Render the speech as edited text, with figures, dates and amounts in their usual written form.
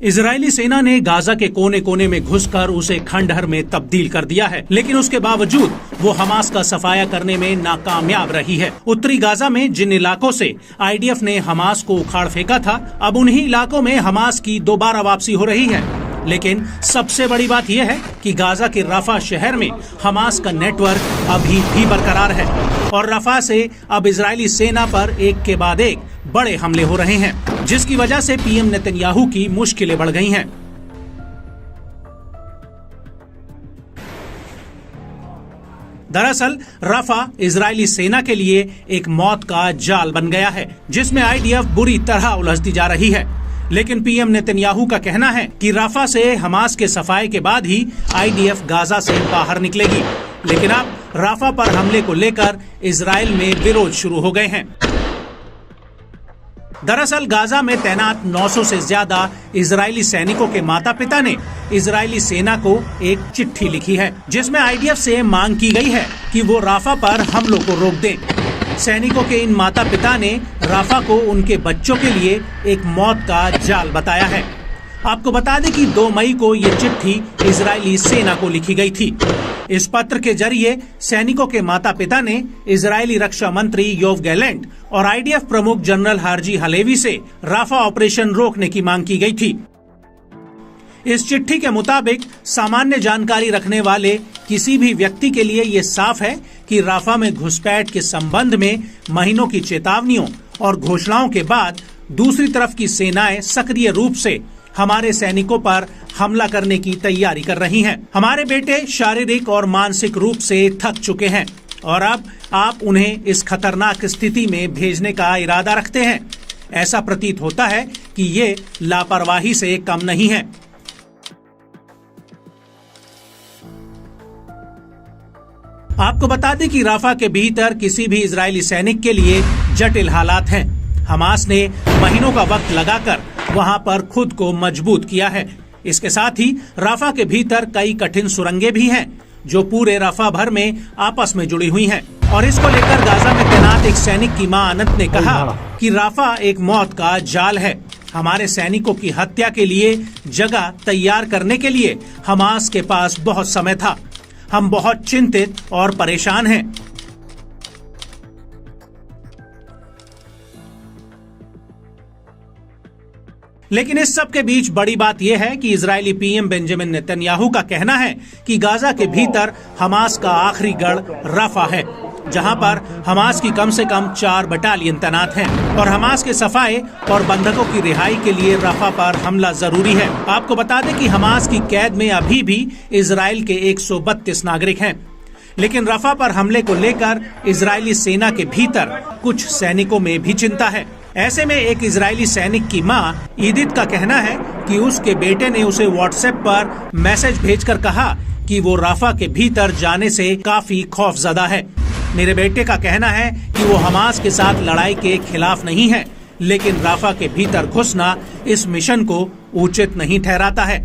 Israeli सेना ने Gaza के कोने कोने में घुसकर उसे खंडहर में तब्दील कर दिया है, लेकिन उसके बावजूद वो हमास का सफाया करने में नाकामयाब रही है। उत्तरी गाजा में जिन इलाकों से आईडीएफ ने हमास को उखाड़ फेंका था, अब उन्हीं इलाकों में हमास की दोबारा वापसी हो रही है। लेकिन सबसे बड़ी बात यह है कि गाजा के रफा शहर में हमास का नेटवर्क अभी भी बरकरार है और रफा से अब इजरायली सेना पर एक के बाद एक बड़े हमले हो रहे हैं, जिसकी वजह से पीएम नेतन्याहू की मुश्किलें बढ़ गई हैं। दरअसल रफा इजरायली सेना के लिए एक मौत का जाल बन गया है, जिसमें आईडीएफ बुरी तरह उलझती जा रही है। लेकिन पीएम नेतन्याहू का कहना है कि रफा से हमास के सफाए के बाद ही आईडीएफ गाजा से बाहर निकलेगी। लेकिन अब रफा पर हमले को लेकर इजराइल में विरोध शुरू हो गए हैं। दरअसल गाजा में तैनात 900 से ज्यादा इजरायली सैनिकों के माता पिता ने इजरायली सेना को एक चिट्ठी लिखी है, जिसमें आईडीएफ से मांग की गई है कि वो राफा पर हमलों को रोक दें। सैनिकों के इन माता पिता ने राफा को उनके बच्चों के लिए एक मौत का जाल बताया है। आपको बता दें कि 2 मई को ये चिट्ठी इजरायली सेना को लिखी गई थी। इस पत्र के जरिए सैनिकों के माता पिता ने इजरायली रक्षा मंत्री योव गैलेंट और आईडीएफ प्रमुख जनरल हार्जी हलेवी से राफा ऑपरेशन रोकने की मांग की गई थी। इस चिट्ठी के मुताबिक सामान्य जानकारी रखने वाले किसी भी व्यक्ति के लिए ये साफ है कि राफा में घुसपैठ के संबंध में महीनों की चेतावनियों और घोषणाओं के बाद दूसरी तरफ की सेनाएं सक्रिय रूप से हमारे सैनिकों पर हमला करने की तैयारी कर रही हैं। हमारे बेटे शारीरिक और मानसिक रूप से थक चुके हैं और अब आप उन्हें इस खतरनाक स्थिति में भेजने का इरादा रखते हैं। ऐसा प्रतीत होता है कि ये लापरवाही से कम नहीं है। आपको बता दें कि राफा के भीतर किसी भी इजरायली सैनिक के लिए जटिल हालात हैं। हमास ने महीनों का वक्त लगाकर वहां पर खुद को मजबूत किया है। इसके साथ ही राफा के भीतर कई कठिन सुरंगें भी हैं, जो पूरे राफा भर में आपस में जुड़ी हुई हैं। और इसको लेकर गाजा में तैनात एक सैनिक की मां अनंत ने कहा कि राफा एक मौत का जाल है। हमारे सैनिकों की हत्या के लिए जगह तैयार करने के लिए हमास के पास बहुत समय था। हम बहुत चिंतित और परेशान हैं। लेकिन इस सब के बीच बड़ी बात यह है कि इजरायली पीएम बेंजामिन नेतन्याहू का कहना है कि गाजा के भीतर हमास का आखिरी गढ़ रफा है, जहां पर हमास की कम से कम 4 बटालियन तैनात हैं और हमास के सफाए और बंधकों की रिहाई के लिए रफा पर हमला जरूरी है। आपको बता दें कि हमास की कैद में अभी भी इजराइल के 132 नागरिक हैं। लेकिन रफा पर हमले को लेकर इजरायली सेना के भीतर कुछ सैनिकों में भी चिंता है। ऐसे में एक इजरायली सैनिक की मां ईदित का कहना है कि उसके बेटे ने उसे व्हाट्सएप पर मैसेज भेजकर कहा कि वो राफा के भीतर जाने से काफी खौफजदा है। मेरे बेटे का कहना है कि वो हमास के साथ लड़ाई के खिलाफ नहीं है, लेकिन राफा के भीतर घुसना इस मिशन को उचित नहीं ठहराता है।